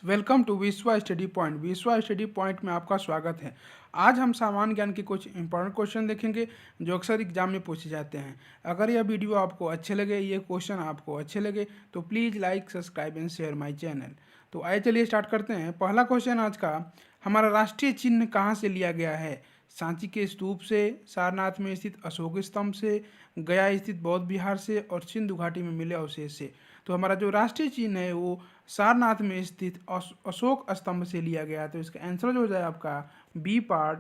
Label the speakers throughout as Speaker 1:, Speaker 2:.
Speaker 1: Welcome to विश्वा study point. विश्वा study point में आपका स्वागत है। आज हम सामान्य ज्ञान के कुछ इंपॉर्टेंट क्वेश्चन देखेंगे जो अक्सर एग्जाम में पूछे जाते हैं। अगर यह वीडियो आपको अच्छे लगे, ये क्वेश्चन आपको अच्छे लगे तो please like, subscribe and share my channel. तो आइए चलिए स्टार्ट करते हैं। पहला क्वेश्चन आज का, हमारा राष्ट्रीय चिन्ह कहाँ से लिया गया है? सांची के स्तूप से, सारनाथ में स्थित अशोक स्तंभ से, गया स्थित बौद्ध विहार से और सिंधु घाटी में मिले अवशेष से। तो हमारा जो राष्ट्रीय चिन्ह है वो सारनाथ में स्थित अशोक स्तंभ से लिया गया। तो इसका आंसर जो हो जाए आपका बी पार्ट।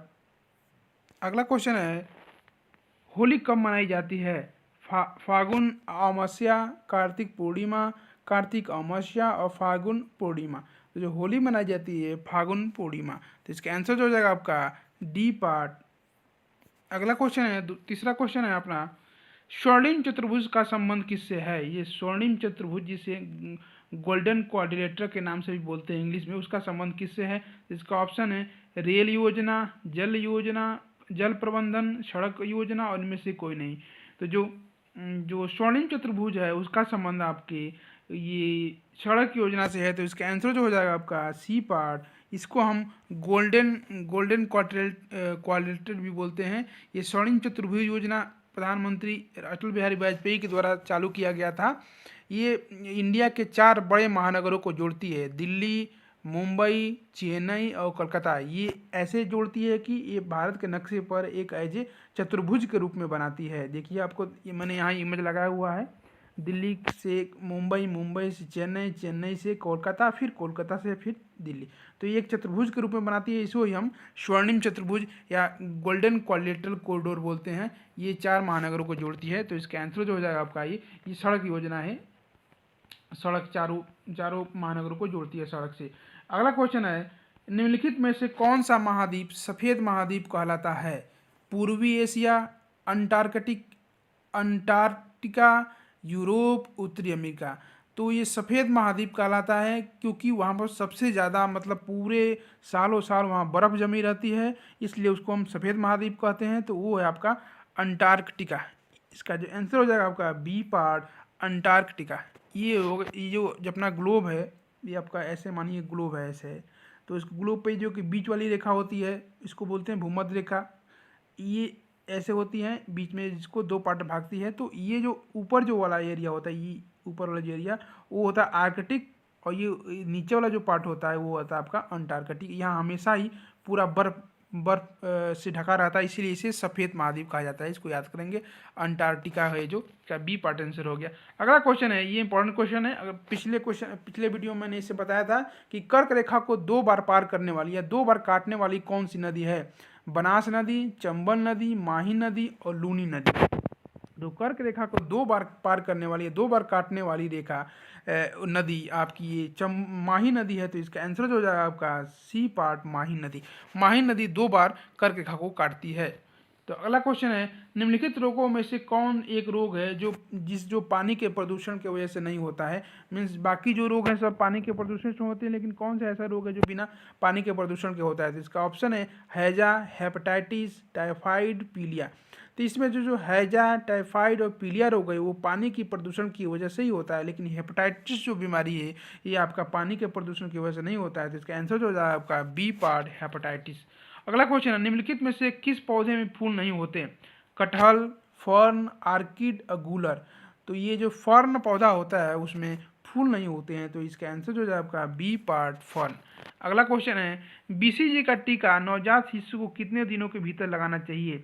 Speaker 1: अगला क्वेश्चन है, होली कब मनाई जाती है? फागुन अमावस्या, कार्तिक पूर्णिमा, कार्तिक अमावस्या और फागुन पूर्णिमा। तो जो होली मनाई जाती है फागुन पूर्णिमा। तो इसका आंसर जो हो जाएगा आपका डी पार्ट। अगला क्वेश्चन है, तीसरा क्वेश्चन है अपना, स्वर्णिम चतुर्भुज का संबंध किससे है? ये स्वर्णिम चतुर्भुज जिसे गोल्डन क्वाड्रिलेटरल के नाम से भी बोलते हैं इंग्लिश में, उसका संबंध किससे है? इसका ऑप्शन है रेल योजना, जल योजना, जल प्रबंधन, सड़क योजना और इनमें से कोई नहीं। तो जो जो स्वर्णिम चतुर्भुज है उसका संबंध आपके ये सड़क योजना से है। तो इसका आंसर जो हो जाएगा आपका सी पार्ट। इसको हम गोल्डन गोल्डन क्वाड्रिलेटरल भी बोलते हैं। ये स्वर्णिम चतुर्भुज योजना प्रधानमंत्री अटल बिहारी वाजपेयी के द्वारा चालू किया गया था। ये इंडिया के 4 बड़े महानगरों को जोड़ती है, दिल्ली, मुंबई, चेन्नई और कोलकाता। ये ऐसे जोड़ती है कि ये भारत के नक्शे पर एक ऐसे चतुर्भुज के रूप में बनाती है। देखिए आपको मैंने यहाँ इमेज लगाया हुआ है, दिल्ली से मुंबई, मुंबई से चेन्नई, चेन्नई से कोलकाता, फिर कोलकाता से फिर दिल्ली। तो ये एक चतुर्भुज के रूप में बनाती है। इसको ही हम स्वर्णिम चतुर्भुज या गोल्डन क्वाड्रिलेटरल कॉरिडोर बोलते हैं। ये 4 महानगरों को जोड़ती है। तो इसका आंसर जो हो जाएगा आपका ये सड़क योजना है। सड़क चारों महानगरों को जोड़ती है सड़क से। अगला क्वेश्चन है, निम्नलिखित में से कौन सा महाद्वीप सफ़ेद महाद्वीप कहलाता है? पूर्वी एशिया, अंटार्कटिका, यूरोप, उत्तरी अमेरिका। तो ये सफ़ेद महाद्वीप कहलाता है क्योंकि वहाँ पर सबसे ज़्यादा मतलब पूरे सालों साल वहाँ बर्फ़ जमी रहती है, इसलिए उसको हम सफ़ेद महाद्वीप कहते हैं। तो वो है आपका अंटार्कटिका। इसका जो आंसर हो जाएगा आपका बी पार्ट, अंटार्कटिका। ये जो अपना ग्लोब है, ये आपका ऐसे मानिए ग्लोब है ऐसे है। तो इस ग्लोब पे जो कि बीच वाली रेखा होती है इसको बोलते हैं भूमध्य रेखा। ये ऐसे होती हैं बीच में, जिसको 2 पार्ट भागती है। तो ये जो ऊपर जो वाला एरिया होता है, ये ऊपर वाला जो एरिया वो होता है आर्कटिक, और ये नीचे वाला जो पार्ट होता है वो होता है आपका अंटार्कटिक। यहाँ हमेशा ही पूरा बर्फ बर्फ से ढका रहता है, इसीलिए इसे सफ़ेद महाद्वीप कहा जाता है। इसको याद करेंगे, अंटार्कटिका है जो, क्या बी पार्ट आंसर हो गया। अगला क्वेश्चन है, ये इंपॉर्टेंट क्वेश्चन है। अगर पिछले वीडियो में मैंने इसे बताया था कि कर्क रेखा को 2 बार पार करने वाली या 2 बार काटने वाली कौन सी नदी है? बनास नदी, चंबल नदी, माही नदी और लूनी नदी। तो कर्क रेखा को 2 बार पार करने वाली है, 2 बार काटने वाली रेखा नदी आपकी ये माही नदी है। तो इसका आंसर जो हो जाएगा आपका सी पार्ट, माही नदी। माही नदी 2 बार कर्क रेखा को काटती है। तो अगला क्वेश्चन है, निम्नलिखित रोगों में से कौन एक रोग है जो पानी के प्रदूषण की वजह से नहीं होता है? मीन्स बाकी जो रोग हैं सब पानी के प्रदूषण से होते हैं, लेकिन कौन सा ऐसा रोग है जो बिना पानी के प्रदूषण के होता है? तो इसका ऑप्शन है हैजा, हेपेटाइटिस, टाइफाइड, पीलिया। तो इसमें जो हैजा, टाइफाइड और पीलिया रोग है वो पानी की प्रदूषण की वजह से ही होता है, लेकिन हेपेटाइटिस जो बीमारी है ये आपका पानी के प्रदूषण की वजह से नहीं होता है। तो इसका आंसर जो हो जाएगा आपका बी पार्ट, हेपेटाइटिस। अगला क्वेश्चन है, निम्नलिखित में से किस पौधे में फूल नहीं होते? कटहल, फर्न, आर्किड, गूलर। तो ये जो फर्न पौधा होता है उसमें फूल नहीं होते हैं। तो इसका आंसर जो है आपका बी पार्ट, फर्न। अगला क्वेश्चन है, बीसीजी का टीका नवजात शिशु को कितने दिनों के भीतर लगाना चाहिए?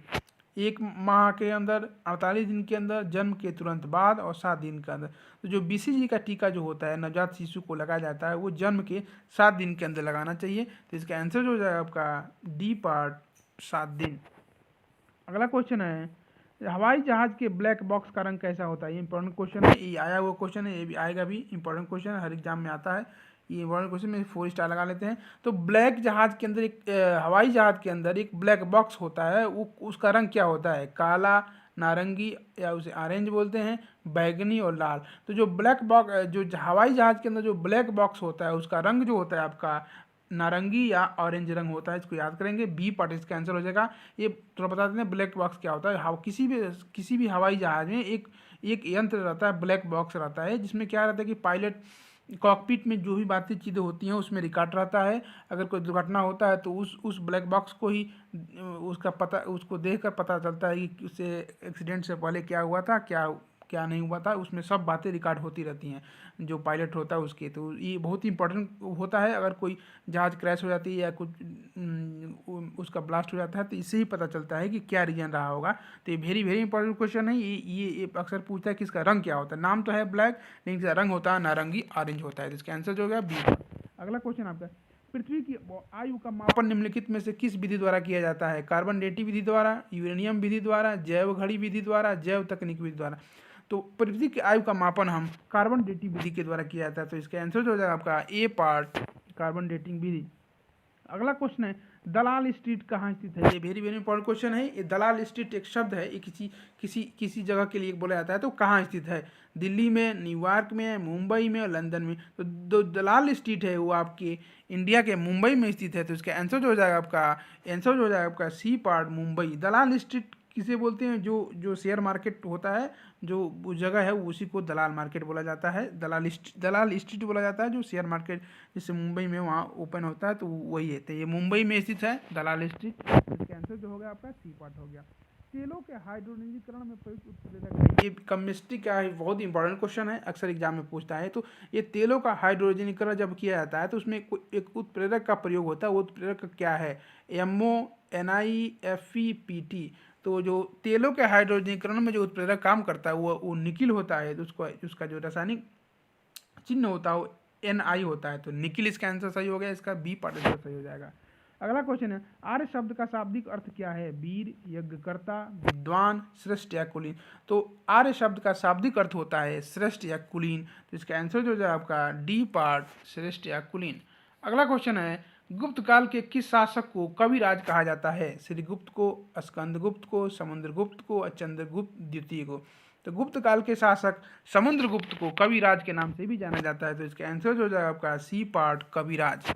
Speaker 1: 1 माह के अंदर, 48 दिन के अंदर, जन्म के तुरंत बाद और 7 दिन के अंदर। तो जो बीसीजी का टीका जो होता है नवजात शिशु को लगाया जाता है वो जन्म के 7 दिन के अंदर लगाना चाहिए। तो इसका आंसर जो हो जाएगा आपका डी पार्ट, 7 दिन। अगला क्वेश्चन है, हवाई जहाज के ब्लैक बॉक्स का रंग कैसा होता है? ये इंपॉर्टेंट क्वेश्चन है, ये आया हुआ क्वेश्चन है, ये भी आएगा भी। इंपॉर्टेंट क्वेश्चन है, हर एग्जाम में आता है ये इंपॉर्टेंट क्वेश्चन में 4 स्टार लगा लेते हैं। तो ब्लैक जहाज के अंदर हवाई जहाज के अंदर एक ब्लैक बॉक्स होता है, वो उसका रंग क्या होता है? काला, नारंगी या उसे ऑरेंज बोलते हैं, बैगनी और लाल। तो जो ब्लैक बॉक्स, जो हवाई जहाज के अंदर जो ब्लैक बॉक्स होता है उसका रंग जो होता है आपका नारंगी या ऑरेंज रंग होता है। इसको याद करेंगे, बी पार्ट इसका आंसर हो जाएगा। ये थोड़ा बता देते हैं ब्लैक बॉक्स क्या होता है। किसी भी हवाई जहाज में एक यंत्र रहता है, ब्लैक बॉक्स रहता है, जिसमें क्या रहता है कि पायलट कॉकपिट में जो भी बातें चीज़ें होती हैं उसमें रिकॉर्ड रहता है। अगर कोई दुर्घटना होता है तो उस ब्लैक बॉक्स को ही उसका पता, उसको देखकर पता चलता है कि उससे एक्सीडेंट से पहले क्या हुआ था, क्या क्या नहीं हुआ था। उसमें सब बातें रिकॉर्ड होती रहती हैं जो पायलट होता है उसके। तो ये बहुत ही इंपॉर्टेंट होता है। अगर कोई जहाज़ क्रैश हो जाती है या कुछ उसका ब्लास्ट हो जाता है तो इससे ही पता चलता है कि क्या रीजन रहा होगा। तो ये वेरी वेरी इंपॉर्टेंट क्वेश्चन है। ये अक्सर पूछता है कि इसका रंग क्या होता है। नाम तो है ब्लैक, लेकिन इसका रंग होता है नारंगी, ऑरेंज होता है। तो इसका आंसर जो हो गया बी। अगला क्वेश्चन आपका, पृथ्वी की आयु का मापन निम्नलिखित में से किस विधि द्वारा किया जाता है? कार्बन डेटिंग विधि द्वारा, यूरेनियम विधि द्वारा, जैव घड़ी विधि द्वारा, जैव तकनीक विधि द्वारा। तो पृथ्वी की आयु का मापन हम कार्बन डेटिंग विधि के द्वारा किया जाता है। तो इसका आंसर जो हो जाएगा आपका ए पार्ट, कार्बन डेटिंग विधि। अगला क्वेश्चन है, दलाल स्ट्रीट कहाँ स्थित है? ये वेरी वेरी इंपॉर्टेंट क्वेश्चन है। ये दलाल स्ट्रीट एक शब्द है, ये किसी किसी किसी जगह के लिए बोला जाता है। तो कहाँ स्थित है? दिल्ली में, न्यूयॉर्क में, मुंबई में और लंदन में। तो जो दलाल स्ट्रीट है वो आपके इंडिया के मुंबई में स्थित है। तो इसका आंसर जो हो जाएगा आपका, आंसर जो हो जाएगा आपका सी पार्ट, मुंबई। दलाल स्ट्रीट किसे बोलते हैं? जो जो शेयर मार्केट होता है, जो वो जगह है उसी को दलाल मार्केट बोला जाता है। दलाल स्ट्रीट बोला जाता है जो शेयर मार्केट जैसे मुंबई में वहाँ ओपन होता है, तो वही है। तो ये मुंबई में स्थित है दलाल स्ट्रीट। इसका आंसर जो हो गया आपका सी पार्ट हो गया। तेलों के हाइड्रोजनीकरण में प्रयुक्त उत्प्रेरक है। ये केमिस्ट्री का ही बहुत इंपॉर्टेंट क्वेश्चन है, अक्सर एग्जाम में पूछता है। तो ये तेलों का हाइड्रोजनीकरण जब किया जाता है तो उसमें एक उत्प्रेरक का प्रयोग होता है। वो उत्प्रेरक क्या है? MO, NI, FePt। तो जो तेलों के हाइड्रोजनीकरण में जो उत्प्रेरक काम करता है वो निकिल होता है। तो उसका जो रासायनिक चिन्ह होता है वो NI होता है। तो निकिल इसका आंसर सही हो गया। इसका बी पार्ट आंसर सही हो जाएगा। अगला क्वेश्चन है, आर्य शब्द का शाब्दिक अर्थ क्या है? वीर, यज्ञकर्ता, विद्वान, श्रेष्ठ या कुलीन। तो आर्य शब्द का शाब्दिक अर्थ होता है श्रेष्ठ या कुलीन। तो इसका आंसर जो है आपका डी पार्ट, श्रेष्ठ या कुलीन। अगला क्वेश्चन है, गुप्त काल के किस शासक को कविराज कहा जाता है? श्रीगुप्त को, स्कंदगुप्त को, समुद्रगुप्त को और चंद्रगुप्त द्वितीय को। तो गुप्त काल के शासक समुद्रगुप्त को कविराज के नाम से भी जाना जाता है। तो इसका आंसर जो हो जाएगा आपका सी पार्ट, कविराज।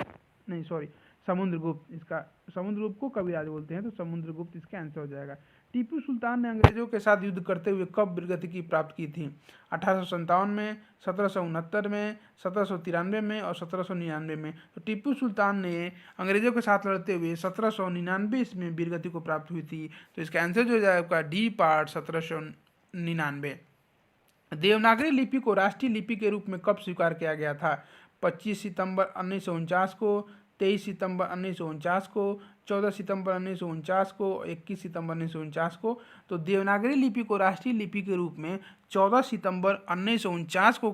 Speaker 1: नहीं सॉरी, समुद्रगुप्त। इसका समुद्रगुप्त को कविराज बोलते हैं, तो समुद्रगुप्त इसका आंसर हो जाएगा। टीपू सुल्तान ने अंग्रेजों के साथ युद्ध करते हुए कब वीरगति की प्राप्त की थी? 1857 में, 1769 में, 1793 में और 1799 में। तो टीपू सुल्तान ने अंग्रेजों के साथ लड़ते हुए 1799 में वीरगति को प्राप्त हुई थी। तो इसका आंसर जो हो जाएगा आपका डी पार्ट, 1799। देवनागरी लिपि को राष्ट्रीय लिपि के रूप में कब स्वीकार किया गया था? 25 सितंबर 1949 को, 23 सितंबर 1949 को, 14 सितंबर 1949 को, 21 सितंबर 1949 को। तो देवनागरी लिपि को राष्ट्रीय लिपि के रूप में 14 सितंबर 1949 को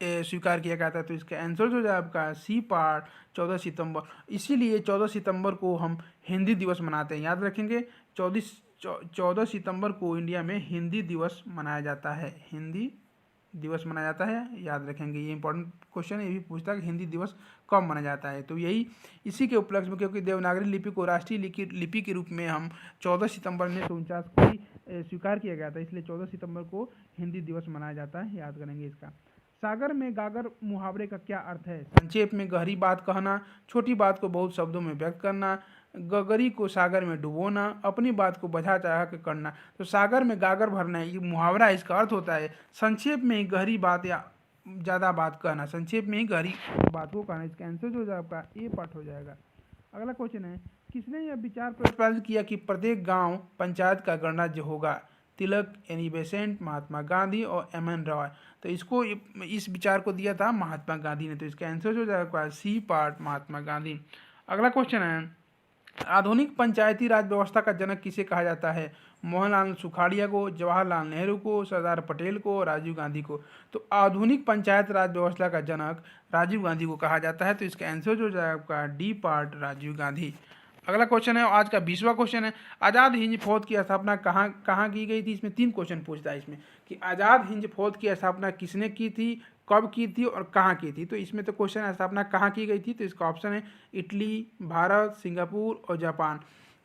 Speaker 1: स्वीकार किया गया था। तो इसका आंसर जो है आपका सी पार्ट, 14 सितंबर। इसीलिए 14 सितंबर को हम हिंदी दिवस मनाते हैं, याद रखेंगे। 14 सितंबर को इंडिया में हिंदी दिवस मनाया जाता है। हिंदी दिवस मनाया जाता है, याद रखेंगे। ये इंपॉर्टेंट क्वेश्चन है, ये भी पूछता है कि हिंदी दिवस कब मनाया जाता है। तो यही इसी के उपलक्ष्य में, क्योंकि देवनागरी लिपि को राष्ट्रीय लिपि के रूप में हम 14 सितंबर 1949 को ही स्वीकार किया गया था, इसलिए 14 सितंबर को हिंदी दिवस मनाया जाता है, याद करेंगे इसका। सागर में गागर मुहावरे का क्या अर्थ है? संक्षेप में गहरी बात कहना, छोटी बात को बहुत शब्दों में व्यक्त करना, गगरी को सागर में डुबोना, अपनी बात को बझा चढ़ा के करना। तो सागर में गागर भरना ये मुहावरा, इसका अर्थ होता है संक्षेप में ही गहरी बात या ज़्यादा बात कहना, संक्षेप में ही गहरी बात को कहना। इसका आंसर जो है आपका ए पार्ट हो जाएगा। अगला क्वेश्चन है, किसने यह विचार प्रतिपादित किया कि प्रत्येक गांव पंचायत का गणराज्य होगा? तिलक, एनी बेसेंट, महात्मा गांधी और MN रॉय। तो इसको इस विचार को दिया था महात्मा गांधी ने। तो इसका आंसर जो जाएगा सी पार्ट, महात्मा गांधी। अगला क्वेश्चन है, आधुनिक पंचायती राज व्यवस्था का जनक किसे कहा जाता है? मोहनलाल सुखाड़िया को, जवाहरलाल नेहरू को, सरदार पटेल को, राजीव गांधी को। तो आधुनिक पंचायत राज व्यवस्था का जनक राजीव गांधी को कहा जाता है। तो इसका आंसर जो जाएगा आपका डी पार्ट, राजीव गांधी। अगला क्वेश्चन है, आज का 20वां क्वेश्चन है, आज़ाद हिंद फौज की स्थापना कहाँ कहाँ की गई थी? इसमें 3 क्वेश्चन पूछता है इसमें कि आज़ाद हिंद फौज की स्थापना किसने की थी, कब की थी और कहाँ की थी। तो इसमें तो क्वेश्चन है स्थापना कहाँ की गई थी, तो इसका ऑप्शन है इटली, भारत, सिंगापुर और जापान।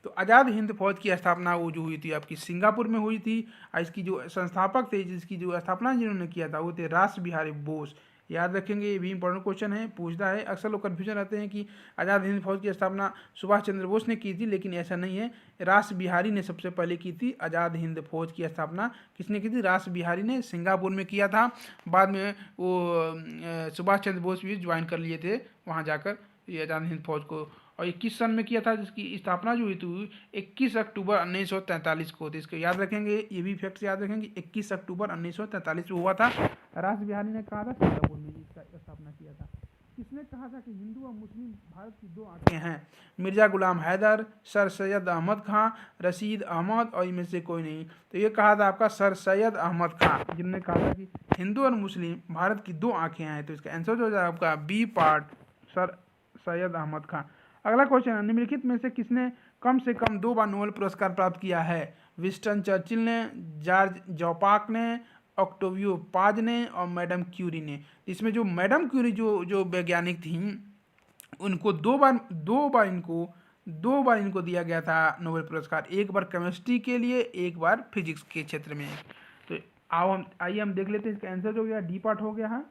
Speaker 1: तो आज़ाद हिंद फौज की स्थापना वो जो हुई थी आपकी सिंगापुर में हुई थी। और इसकी जो संस्थापक थे, जिसकी जो स्थापना जिन्होंने किया था वो थे रास बिहारी बोस। याद रखेंगे, ये भी इंपॉर्टेंट क्वेश्चन है, पूछता है। अक्सर लोग कन्फ्यूजन रहते हैं कि आज़ाद हिंद फौज की स्थापना सुभाष चंद्र बोस ने की थी, लेकिन ऐसा नहीं है। रास बिहारी ने सबसे पहले की थी आज़ाद हिंद फौज की स्थापना। किसने की थी? रास बिहारी ने सिंगापुर में किया था। बाद में वो सुभाष चंद्र बोस भी ज्वाइन कर लिए थे वहाँ जाकर ये आज़ाद हिंद फौज को। और 21 सन में किया था, जिसकी स्थापना जो हुई थी 21 अक्टूबर 1943 को। तो इसको याद रखेंगे, ये भी फैक्ट्स याद रखेंगे। 21 अक्टूबर 1943 को हुआ था। रास बिहारी ने कहा था सिंगापुर में इसका स्थापना किया था। किसने कहा था कि हिंदू और मुस्लिम भारत की दो आंखें हैं? मिर्जा गुलाम हैदर, सर सैयद अहमद खां, रशीद अहमद और इनमें से कोई नहीं। तो ये कहा था आपका सर सैयद अहमद खां, जिन्होंने कहा था कि हिंदू और मुस्लिम भारत की दो आंखें हैं। तो इसका आंसर जो हो जाएगा आपका B part, sir Syed Ahmad Khan. अगला क्वेश्चन है, निम्नलिखित में से किसने कम से कम 2 बार नोबेल पुरस्कार प्राप्त किया है? विंस्टन चर्चिल ने, जॉर्ज जॉपाक ने, ऑक्टेवियो पाज ने और मैडम क्यूरी ने। इसमें जो मैडम क्यूरी जो वैज्ञानिक थी, उनको दो बार इनको दिया गया था नोबेल पुरस्कार। एक बार केमिस्ट्री के लिए, एक बार फिजिक्स के क्षेत्र में। तो आइए हम देख लेते हैं, इसका आंसर जो हो गया डी पार्ट हो गया है।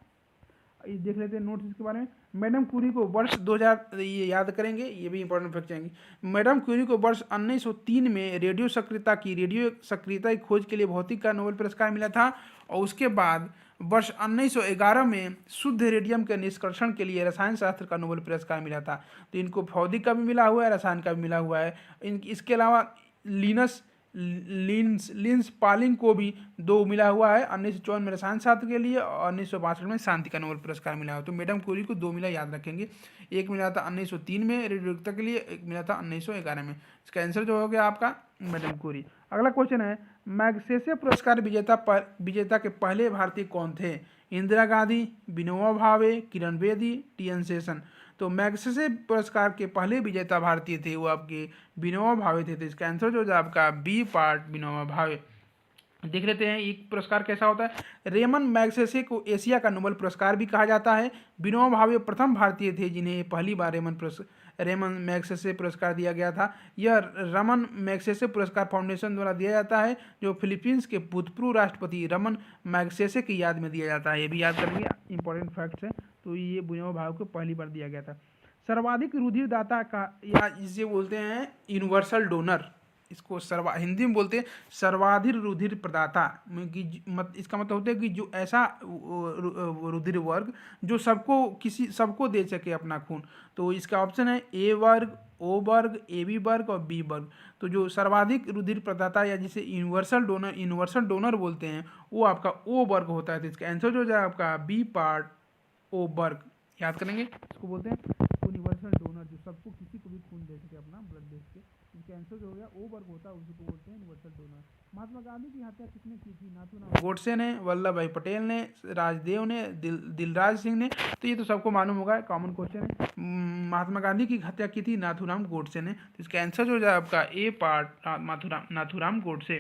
Speaker 1: ये देख लेते हैं नोट्स इसके बारे में। मैडम क्यूरी को वर्ष 2000, ये याद करेंगे, ये भी इंपॉर्टेंट फैक्ट जाएंगे। मैडम क्यूरी को वर्ष 1903 में रेडियो सक्रियता की खोज के लिए भौतिक का नोबेल पुरस्कार मिला था। और उसके बाद वर्ष 1911 में शुद्ध रेडियम के निष्कर्षण के लिए रसायन शास्त्र का नोबेल पुरस्कार मिला था। तो इनको भौतिक का भी मिला हुआ है, रसायन का भी मिला हुआ है। इसके अलावा लिंस पालिंग को भी 2 मिला हुआ है, 1954 में रसायन शास्त्र के लिए और 1962 में शांति का नोबेल पुरस्कार मिला है। तो मैडम क्यूरी को 2 मिला, याद रखेंगे। एक मिला था 1903 में रेडियोधर्मिता के लिए, एक मिला था 1911 में। इसका आंसर जो हो गया आपका मैडम क्यूरी। अगला क्वेश्चन है, मैग्सेसे पुरस्कार विजेता के पहले भारतीय कौन थे? इंदिरा गांधी, विनोबा भावे, किरण बेदी, टी.एन. शेषन। तो मैग्सेसे पुरस्कार के पहले विजेता भारतीय थे वो आपके विनोबा भावे थे। तो इसका आंसर जो है आपका बी पार्ट, विनोबा भावे। देख लेते हैं ये पुरस्कार कैसा होता है। रेमन मैग्सेसे को एशिया का नोबेल पुरस्कार भी कहा जाता है। विनोबा भावे प्रथम भारतीय थे जिन्हें पहली बार रेमन मैग्सेसे पुरस्कार दिया गया था। यह रमन मैग्सेसे पुरस्कार फाउंडेशन द्वारा दिया जाता है, जो फिलीपींस के भूतपूर्व राष्ट्रपति रमन मैग्सेसे की याद में दिया जाता है। ये भी याद करेंगे, इंपॉर्टेंट फैक्ट्स है। तो ये विनोबा भावे को पहली बार दिया गया था। सर्वाधिक रुधिरदाता का, या इसे बोलते हैं यूनिवर्सल डोनर, इसको हिंदी में बोलते हैं सर्वाधिक रुधिर प्रदाता। इसका मतलब होता है कि जो ऐसा रुधिर वर्ग जो सबको दे सके अपना खून। तो इसका ऑप्शन है ए वर्ग, ओ वर्ग, ए बी वर्ग और बी वर्ग। तो जो सर्वाधिक रुधिर प्रदाता या जिसे यूनिवर्सल डोनर बोलते हैं, वो आपका ओ वर्ग होता है। तो इसका आंसर जो हो जाए आपका बी पार्ट, ओ वर्ग। याद करेंगे, इसको बोलते हैं यूनिवर्सल डोनर, जो सबको किसी को भी खून दे सके अपना ब्लड दे सके। इसका आंसर जो हो गया ओ वर्ग होता है, उसी को बोलते हैं यूनिवर्सल डोनर। महात्मा गांधी की हत्या किसने की थी? नाथूराम गोडसे ने, वल्लभ भाई पटेल ने, राजदेव ने, दिलराज सिंह ने। तो ये तो सबको मालूम होगा, कॉमन क्वेश्चन है। महात्मा गांधी की हत्या की थी नाथूराम गोडसे ने। तो इसका आंसर जो हो जाए आपका ए पार्ट, नाथूराम गोडसे।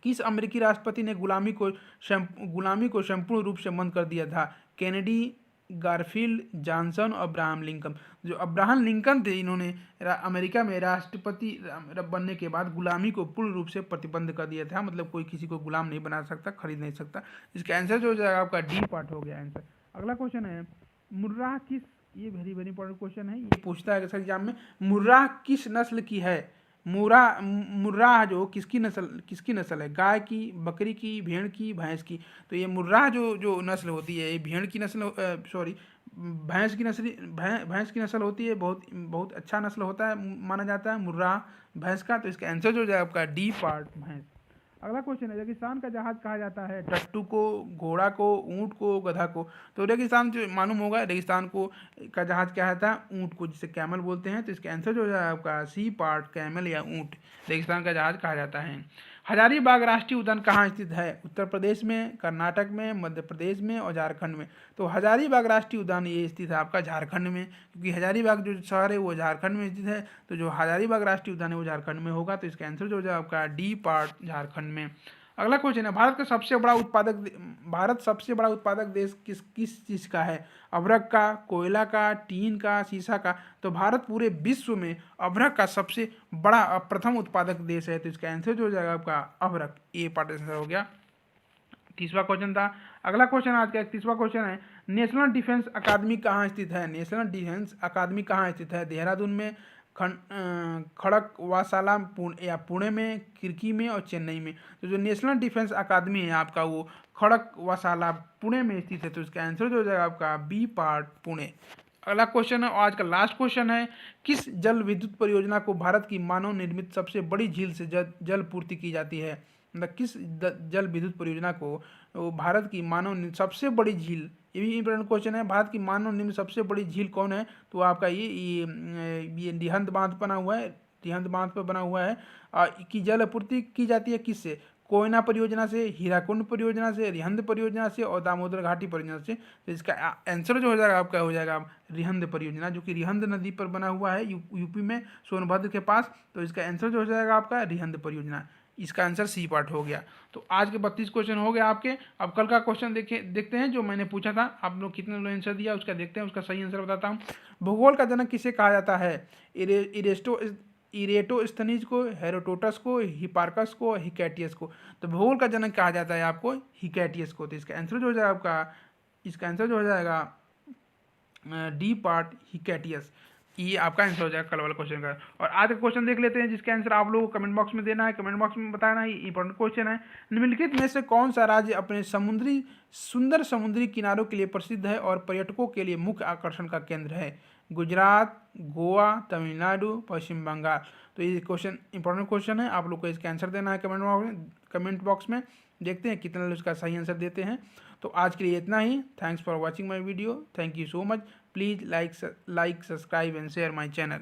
Speaker 1: किस अमेरिकी राष्ट्रपति ने गुलामी को संपूर्ण रूप से बंद कर दिया था? केनेडी, गारफील्ड, जॉनसन और अब्राहम लिंकन। जो अब्राहम लिंकन थे, इन्होंने अमेरिका में राष्ट्रपति बनने के बाद गुलामी को पूर्ण रूप से प्रतिबंध कर दिया था। मतलब कोई किसी को गुलाम नहीं बना सकता, खरीद नहीं सकता। इसका आंसर जो हो जाएगा आपका डी पार्ट हो गया आंसर। अगला क्वेश्चन है, मुर्राह किस, ये वेरी वेरी इंपॉर्टेंट क्वेश्चन है, ये पूछता है एग्जाम में। मुर्राह किस नस्ल की है? मुर्राह जो किसकी नस्ल है? गाय की, बकरी की, भेड़ की, भैंस की। तो ये मुर्राह जो नस्ल होती है, ये भेड़ की नस्ल, सॉरी भैंस की नस्ल होती है। बहुत अच्छा नस्ल होता है, माना जाता है मुर्राह भैंस का। तो इसका आंसर जो हो जाए आपका डी पार्ट, भैंस। अगला क्वेश्चन है, रेगिस्तान का जहाज कहा जाता है? टट्टू को, घोड़ा को, ऊंट को, गधा को। तो रेगिस्तान जो मालूम होगा, रेगिस्तान को का जहाज क्या है था? ऊंट को, जिसे कैमल बोलते हैं। तो इसका आंसर जो है आपका सी पार्ट, कैमल या ऊंट रेगिस्तान का जहाज कहा जाता है। हजारीबाग राष्ट्रीय उद्यान कहाँ स्थित है? उत्तर प्रदेश में, कर्नाटक में, मध्य प्रदेश में और झारखंड में। तो हजारीबाग राष्ट्रीय उद्यान ये स्थित है आपका झारखंड में, क्योंकि हजारीबाग जो शहर है वो झारखंड में स्थित है। तो जो हजारीबाग राष्ट्रीय उद्यान है वो झारखंड में होगा। तो इसका आंसर जो हो जाए आपका डी पार्ट, झारखंड में। अगला क्वेश्चन है, भारत सबसे बड़ा उत्पादक देश किस चीज़ का है? अभ्रक का, कोयला का, टीन का, शीशा का। तो भारत पूरे विश्व में अभ्रक का सबसे बड़ा प्रथम उत्पादक देश है। तो इसका आंसर जो हो जाएगा आपका अभ्रक, ए पार्ट आंसर हो गया। तीसरा क्वेश्चन था। अगला क्वेश्चन आज का 31वां क्वेश्चन है, नेशनल डिफेंस अकादमी कहाँ स्थित है? नेशनल डिफेंस अकादमी कहाँ स्थित है? देहरादून में, खड़गवासाला या पुणे में, किर्की में और चेन्नई में। तो जो नेशनल डिफेंस अकादमी है आपका वो खड़गवासाला पुणे में स्थित है। तो इसका आंसर जो हो जाएगा आपका बी पार्ट पुणे। अगला क्वेश्चन है और आज का लास्ट क्वेश्चन है, किस जल विद्युत परियोजना को भारत की मानव निर्मित सबसे बड़ी झील से जल पूर्ति की जाती है? मतलब किस जल विद्युत परियोजना को भारत की मानव निर्मित सबसे बड़ी झील, ये भी इंपॉर्टेंट क्वेश्चन है, भारत की मानव निर्मित सबसे बड़ी झील कौन है? तो आपका ये रिहंद बांध बना हुआ है, रिहंद बांध पर बना हुआ है। की जल आपूर्ति की जाती है किससे? कोयना परियोजना से, हीराकुंड परियोजना से, रिहंद परियोजना से और दामोदर घाटी परियोजना से। तो इसका आंसर जो हो जाएगा आपका हो जाएगा रिहंद परियोजना, जो कि रिहंद नदी पर बना हुआ है यूपी में, सोनभद्र के पास। तो इसका आंसर जो हो जाएगा आपका रिहंद परियोजना। इसका आंसर सी पार्ट हो गया। तो आज के 32 क्वेश्चन हो गए आपके। अब कल का क्वेश्चन देखते हैं जो मैंने पूछा था, आप लोग कितने लोग आंसर दिया उसका देखते हैं, उसका सही आंसर बताता हूँ। भूगोल का जनक किसे कहा जाता है? इरेटोस्थनीज को, हेरोडोटस को, हिपार्कस को, हिकैटियस को। तो भूगोल का जनक कहा जाता है आपको हिकैटियस को। तो इसका आंसर जो हो जाएगा आपका, इसका आंसर जो हो जाएगा डी पार्ट हिकैटियस। ये आपका आंसर हो जाएगा कल वाला क्वेश्चन का। और आज का क्वेश्चन देख लेते हैं जिसका आंसर आप लोगों को कमेंट बॉक्स में देना है, कमेंट बॉक्स में बताना है। इंपॉर्टेंट क्वेश्चन है, निम्नलिखित में से कौन सा राज्य अपने सुंदर समुद्री किनारों के लिए प्रसिद्ध है और पर्यटकों के लिए मुख्य आकर्षण का केंद्र है? गुजरात, गोवा, तमिलनाडु, पश्चिम बंगाल। तो ये क्वेश्चन इंपॉर्टेंट क्वेश्चन है, आप लोग को इसका आंसर देना है कमेंट बॉक्स में। देखते हैं कितने लोग इसका सही आंसर देते हैं। तो आज के लिए इतना ही। Thanks for watching my video. Thank you so much. Please like, subscribe and share my channel.